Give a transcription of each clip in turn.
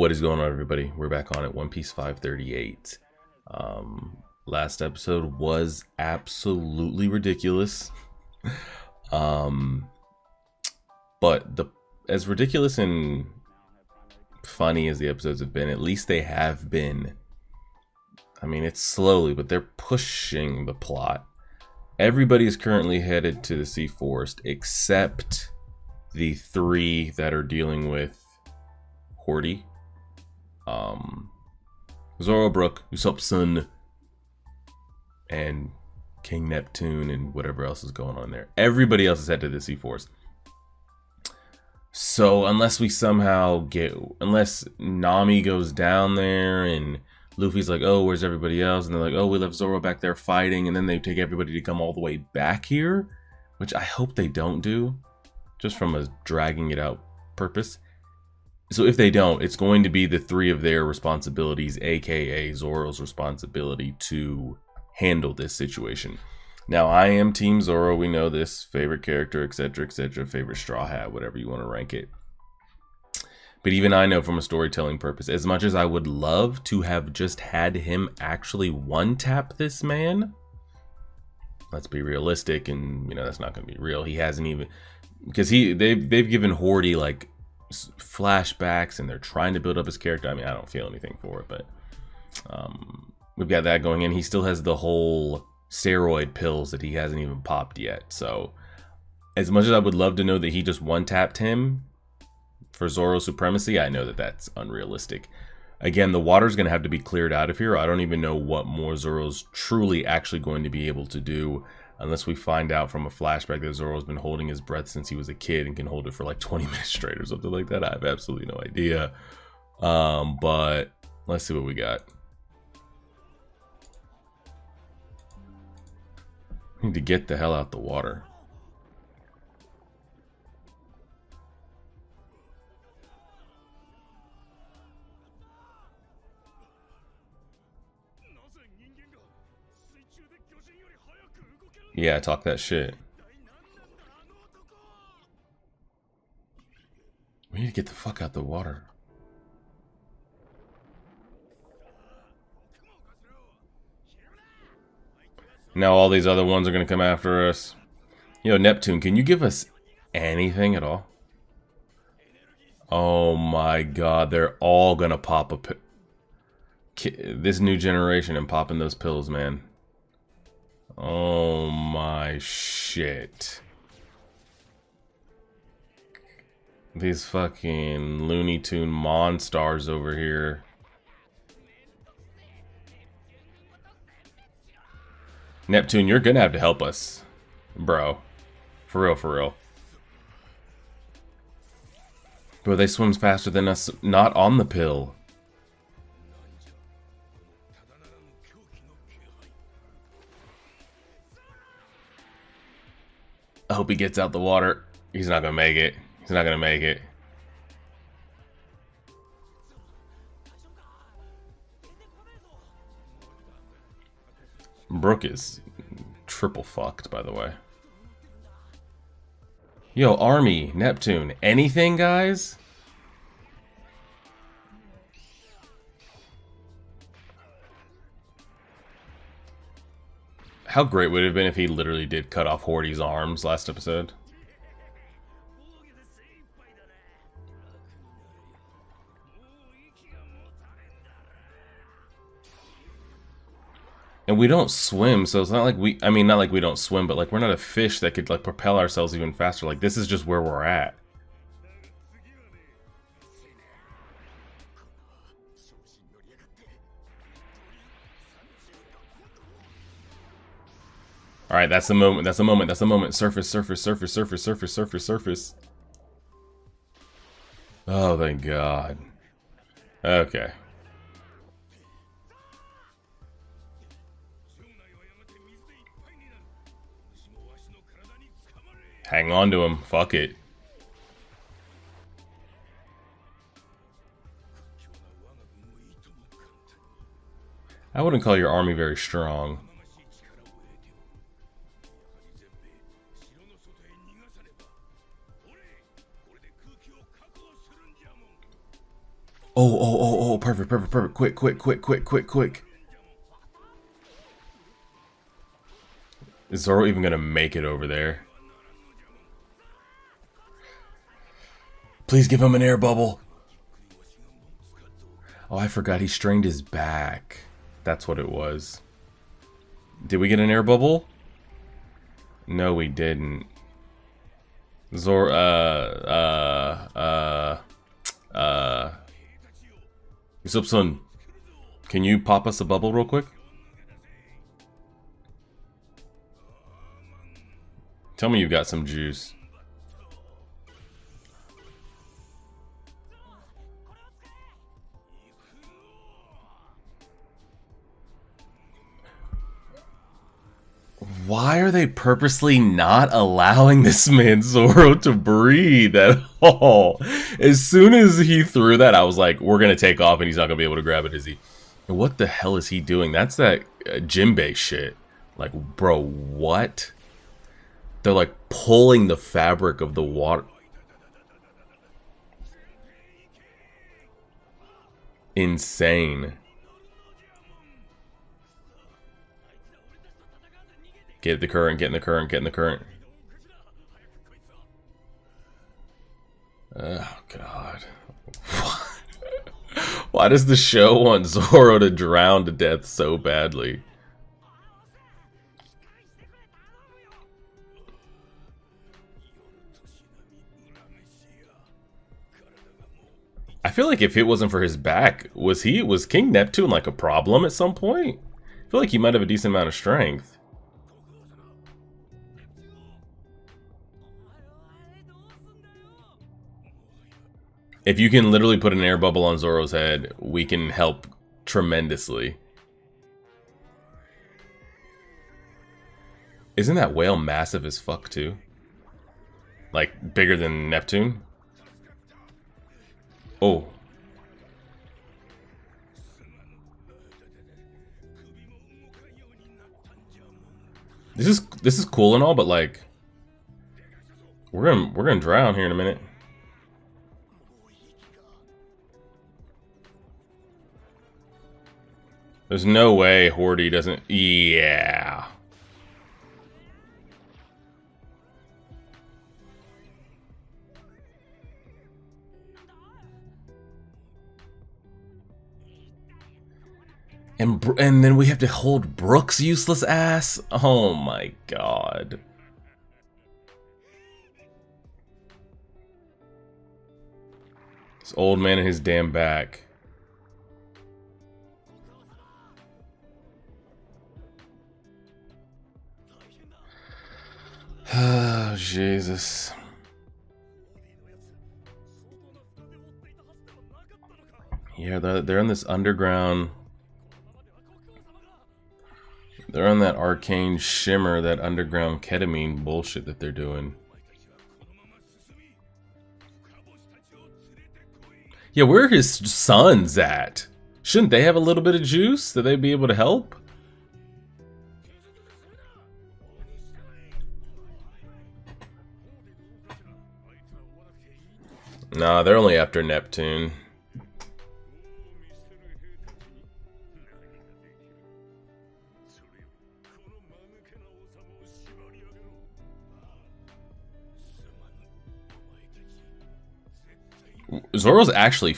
What is going on, everybody? We're back on at One Piece 538. Last episode was absolutely ridiculous. But as ridiculous and funny as the episodes have been, at least they have been. I mean, it's slowly, but they're pushing the plot. Everybody is currently headed to the Sea Forest except the three that are dealing with Hordey. Zoroark, Usopp Sun, and King Neptune, and whatever else is going on there. Everybody else is headed to the Sea Forest. So unless Nami goes down there and Luffy's like, oh, where's everybody else? And they're like, oh, we left Zoro back there fighting, and then they take everybody to come all the way back here, which I hope they don't do, just from a dragging it out purpose. So if they don't, it's going to be the three of their responsibilities, aka Zoro's responsibility, to handle this situation. Now, I am Team Zoro. We know this. Favorite character, etc., etc. Favorite Straw Hat, whatever you want to rank it. But even I know from a storytelling purpose, as much as I would love to have just had him actually one-tap this man, let's be realistic, and that's not going to be real. He hasn't even, because they've given Hordey like flashbacks and they're trying to build up his character. I mean, I don't feel anything for it, but we've got that going in. He still has the whole steroid pills that he hasn't even popped yet. So as much as I would love to know that he just one-tapped him for Zoro's supremacy, I know that that's unrealistic. Again, the water's going to have to be cleared out of here. I don't even know what more Zoro's truly actually going to be able to do, unless we find out from a flashback that Zoro's been holding his breath since he was a kid and can hold it for like 20 minutes straight or something like that. I have absolutely no idea. But let's see what we got. We need to get the hell out the water. Yeah, talk that shit. We need to get the fuck out the water. Now all these other ones are gonna come after us. Yo, Neptune, can you give us anything at all? Oh my god, they're all gonna pop this new generation and popping those pills, man. Oh my shit. These fucking Looney Tune monsters over here. Neptune, you're gonna have to help us, bro. For real, for real. Bro, they swim faster than us, not on the pill. I hope he gets out the water. He's not gonna make it. He's not gonna make it. Brook is triple fucked, by the way. Yo, Army, Neptune, anything, guys? How great would it have been if he literally did cut off Hordey's arms last episode? And we don't swim, so it's not like not like we don't swim, but like we're not a fish that could like propel ourselves even faster. Like this is just where we're at. All right, that's the moment. That's the moment. That's the moment. Surface, surface, surface, surface, surface, surface, surface. Oh, thank God. Okay. Hang on to him. Fuck it. I wouldn't call your army very strong. Oh, perfect, perfect, perfect. Quick, quick, quick, quick, quick, quick. Is Zoro even gonna make it over there? Please give him an air bubble. Oh, I forgot he strained his back. That's what it was. Did we get an air bubble? No, we didn't. Zoro, Usopp-san, can you pop us a bubble real quick? Tell me you've got some juice. Why are they purposely not allowing this man Zoro to breathe at all? As soon as he threw that, I was like, we're going to take off and he's not going to be able to grab it, is he? What the hell is he doing? That's that Jinbei shit. Like, bro, what? They're like pulling the fabric of the water. Insane. Get the current, get in the current, get in the current. Oh, God. Why does the show want Zoro to drown to death so badly? I feel like if it wasn't for his back, was King Neptune like a problem at some point? I feel like he might have a decent amount of strength. If you can literally put an air bubble on Zoro's head, we can help tremendously. Isn't that whale massive as fuck too? Like bigger than Neptune? Oh. This is cool and all, but like we're gonna drown here in a minute. There's no way Horty doesn't. Yeah. And then we have to hold Brook's useless ass? Oh my god. This old man and his damn back. Oh, Jesus. Yeah, they're in this underground. They're on that arcane shimmer, that underground ketamine bullshit that they're doing. Yeah, where are his sons at? Shouldn't they have a little bit of juice? That they'd be able to help? Nah, they're only after Neptune. Zoro's actually...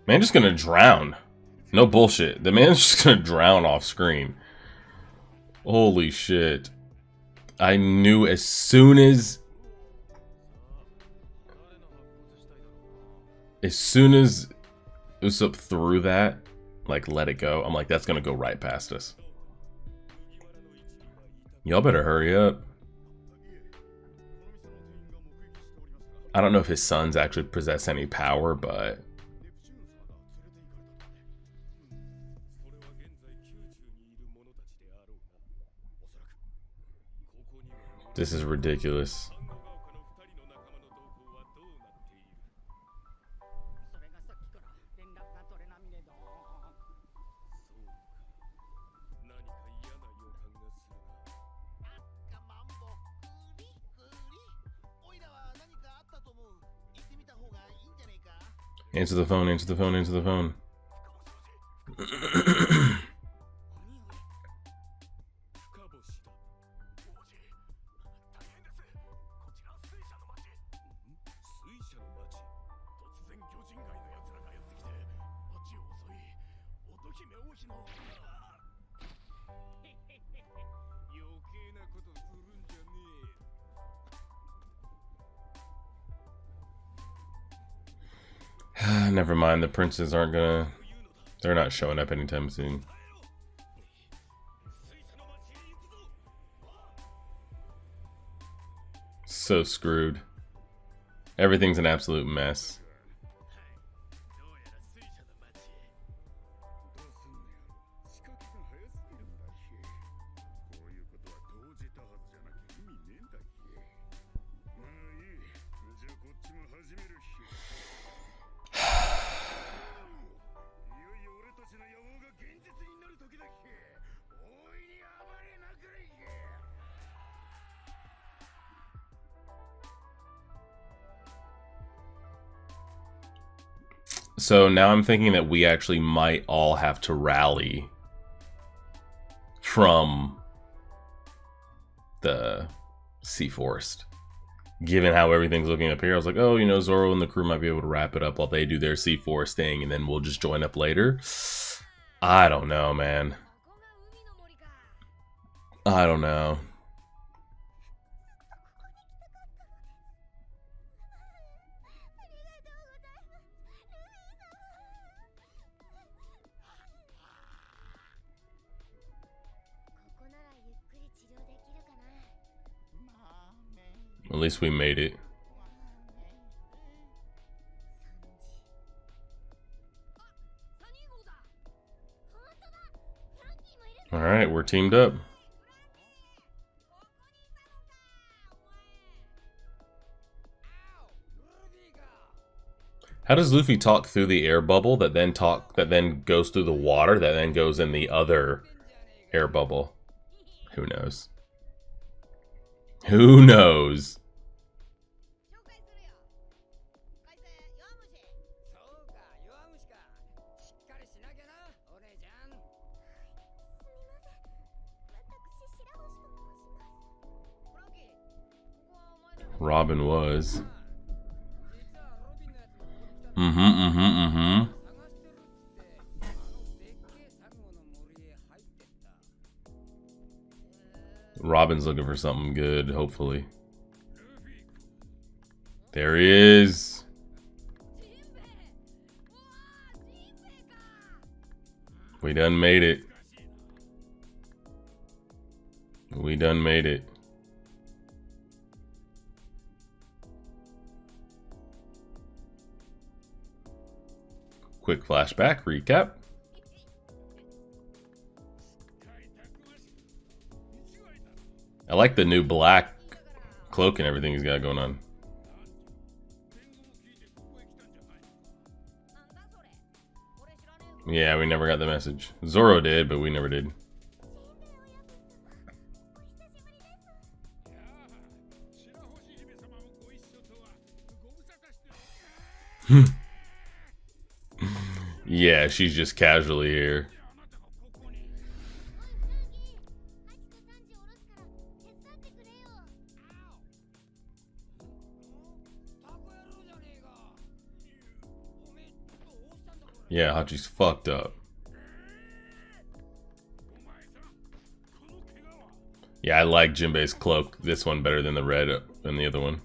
Man, just gonna drown. No bullshit. The man's just gonna drown off screen. Holy shit. I knew as soon as Usopp threw that, like, let it go, I'm like, that's gonna go right past us. Y'all better hurry up. I don't know if his sons actually possess any power, but... This is ridiculous. Answer the phone, answer the phone, answer the phone. Never mind, the princes aren't gonna... They're not showing up anytime soon. So screwed. Everything's an absolute mess. So now I'm thinking that we actually might all have to rally from the Sea Forest. Given how everything's looking up here, I was like, oh, you know, Zoro and the crew might be able to wrap it up while they do their Sea Forest thing, and then we'll just join up later. I don't know, man. I don't know. At least we made it. Alright, we're teamed up. How does Luffy talk through the air bubble that then goes through the water that then goes in the other air bubble? Who knows? Who knows? Robin was. Robin's looking for something good, hopefully. There he is. We done made it. We done made it. Quick flashback recap. I like the new black cloak and everything he's got going on. Yeah, we never got the message. Zoro did, but we never did. Yeah, she's just casually here. Yeah, Hachi's fucked up. Yeah, I like Jinbei's cloak, this one better than the red than the other one.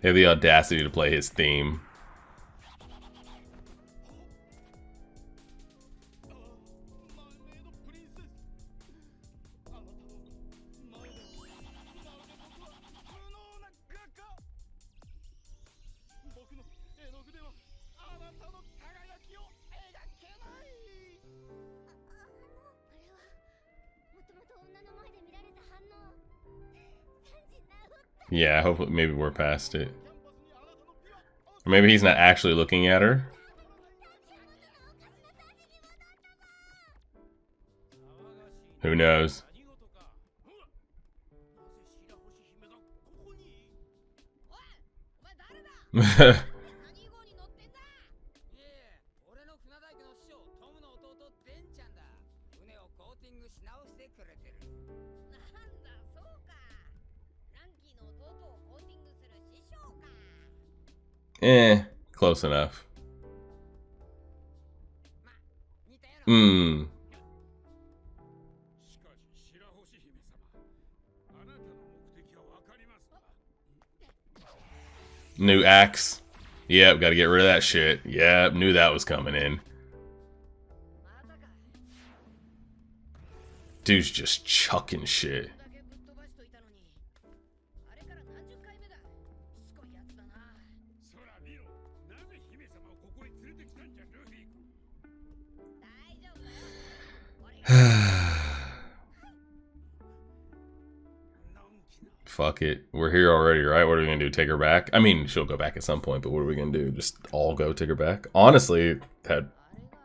They have the audacity to play his theme. Yeah, hopefully maybe we're past it. Or maybe he's not actually looking at her. Who knows? Close enough. New axe. Yep, gotta get rid of that shit. Yep, knew that was coming in. Dude's just chucking shit. Fuck it. We're here already, right? What are we gonna do? Take her back? I mean, she'll go back at some point, but what are we gonna do? Just all go take her back? Honestly, that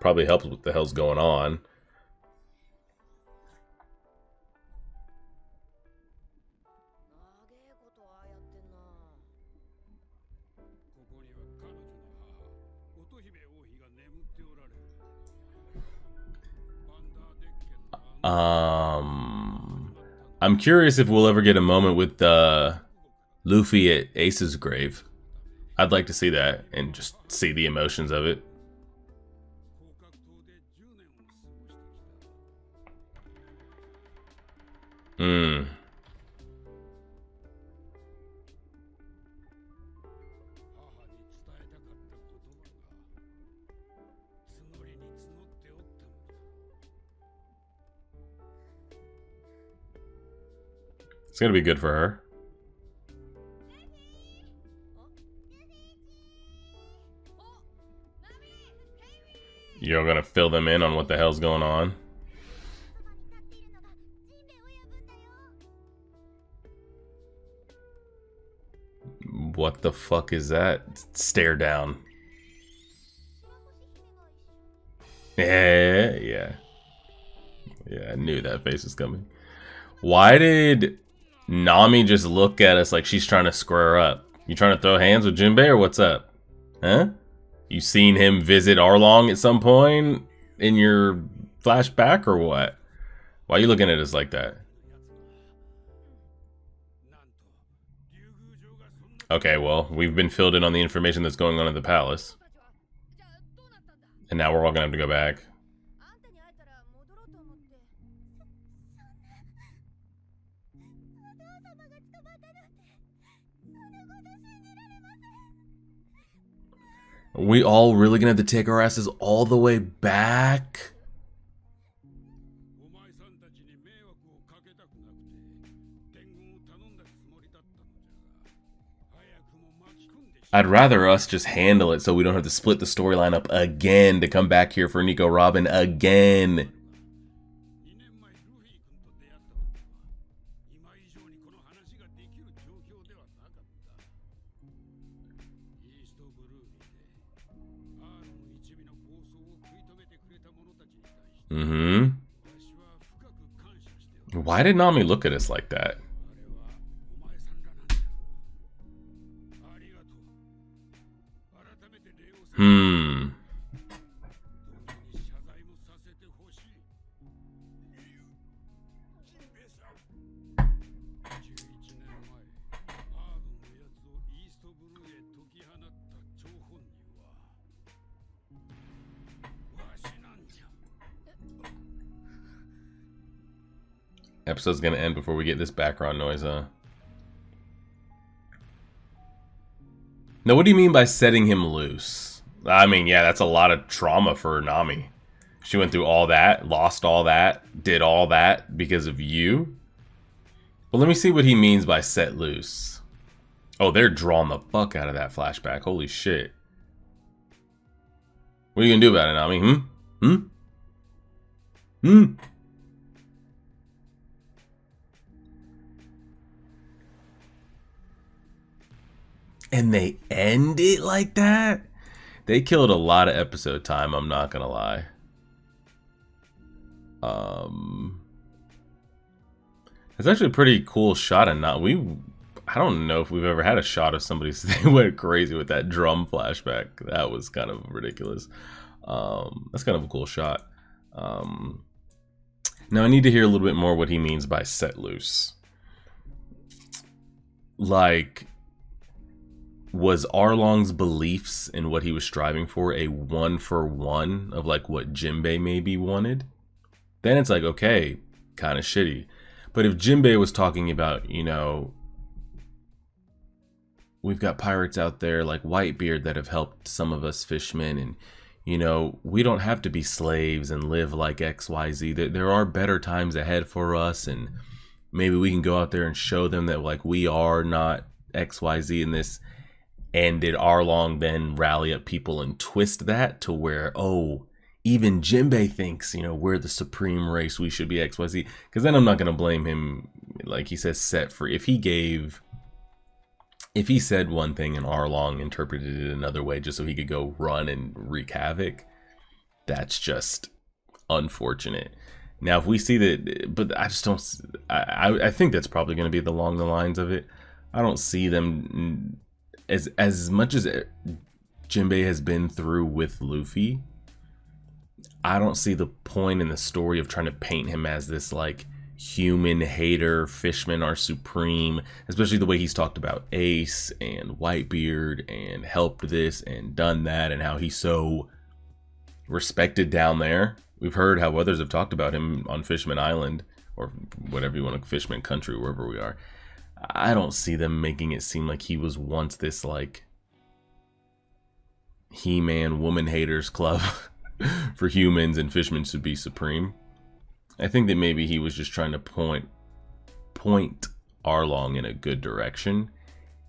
probably helps with what the hell's going on. I'm curious if we'll ever get a moment with Luffy at Ace's grave. I'd like to see that and just see the emotions of it. It's gonna be good for her. You're gonna fill them in on what the hell's going on. What the fuck is that? Stare down. Yeah, I knew that face was coming. Why did Nami just look at us like she's trying to square up? You trying to throw hands with Jinbei or what's up? Huh? You seen him visit Arlong at some point in your flashback or what? Why are you looking at us like that? Okay, well, we've been filled in on the information that's going on at the palace. And now we're all gonna have to go back. Are we all really gonna have to take our asses all the way back? I'd rather us just handle it so we don't have to split the storyline up again to come back here for Nico Robin again. Why did Nami look at us like that? Episode's gonna end before we get this background noise, huh? Now, what do you mean by setting him loose? I mean, yeah, that's a lot of trauma for Nami. She went through all that, lost all that, did all that because of you? Well, let me see what he means by set loose. Oh, they're drawing the fuck out of that flashback. Holy shit. What are you gonna do about it, Nami? and they end it like that. They killed a lot of episode time, I'm not gonna lie. It's actually a pretty cool shot, and I don't know if we've ever had a shot of somebody they went crazy with that drum flashback. That was kind of ridiculous. That's kind of a cool shot. Now I need to hear a little bit more what he means by set loose. Like, was Arlong's beliefs and what he was striving for a 1-for-1 of like what Jinbei maybe wanted? Then it's like, okay, kind of shitty. But if Jinbei was talking about, you know, we've got pirates out there like Whitebeard that have helped some of us fishmen, and you know, we don't have to be slaves and live like XYZ. There are better times ahead for us, and maybe we can go out there and show them that like we are not XYZ in this. And did Arlong then rally up people and twist that to where, oh, even Jinbei thinks, you know, we're the supreme race, we should be XYZ? Because then I'm not going to blame him, like he says, set free. If he said one thing and Arlong interpreted it another way just so he could go run and wreak havoc, that's just unfortunate. Now, if we see that, but I just don't, I think that's probably going to be along the lines of it. I don't see them, as much as Jinbei has been through with Luffy, I don't see the point in the story of trying to paint him as this like human hater, fishmen are supreme, especially the way he's talked about Ace and Whitebeard and helped this and done that, and how he's so respected down there. We've heard how others have talked about him on Fishman Island, or whatever you want to, Fishman Country, wherever we are. I don't see them making it seem like he was once this like He-Man woman haters club for humans and fishmen should be supreme. I think that maybe he was just trying to point Arlong in a good direction,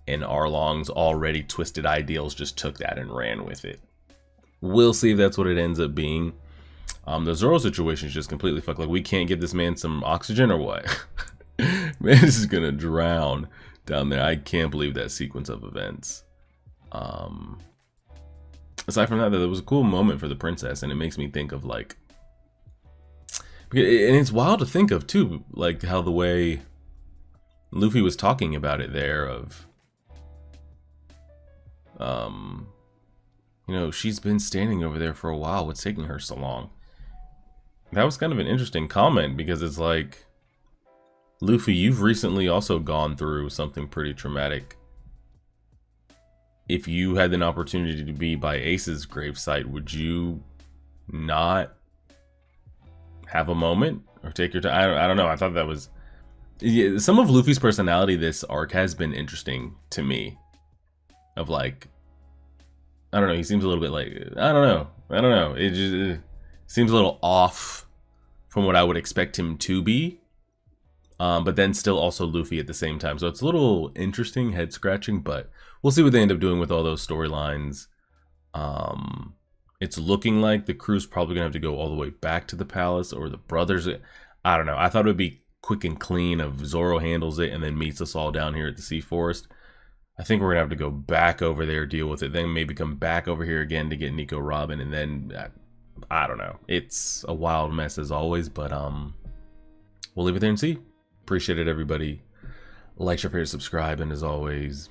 and Arlong's already twisted ideals just took that and ran with it. We'll see if that's what it ends up being. The Zoro situation is just completely fucked. Like, we can't give this man some oxygen or what? Man, this is gonna drown down there. I can't believe that sequence of events. Aside from that, there was a cool moment for the princess, and it makes me think of like, and it's wild to think of too, like how the way Luffy was talking about it there of, you know, she's been standing over there for a while. What's taking her so long? That was kind of an interesting comment, because it's like, Luffy, you've recently also gone through something pretty traumatic. If you had an opportunity to be by Ace's gravesite, would you not have a moment or take your time? I don't know. I thought that was, yeah, some of Luffy's personality this arc has been interesting to me. Of like, I don't know. He seems a little bit like, I don't know. It just seems a little off from what I would expect him to be. But then still also Luffy at the same time. So it's a little interesting, head scratching, but we'll see what they end up doing with all those storylines. It's looking like the crew's probably gonna have to go all the way back to the palace, or the brothers. I don't know. I thought it would be quick and clean if Zoro handles it and then meets us all down here at the Sea Forest. I think we're gonna have to go back over there, deal with it, then maybe come back over here again to get Nico Robin, and then I don't know. It's a wild mess as always, but we'll leave it there and see. Appreciate it, everybody. Like, share, favorite, subscribe, and as always,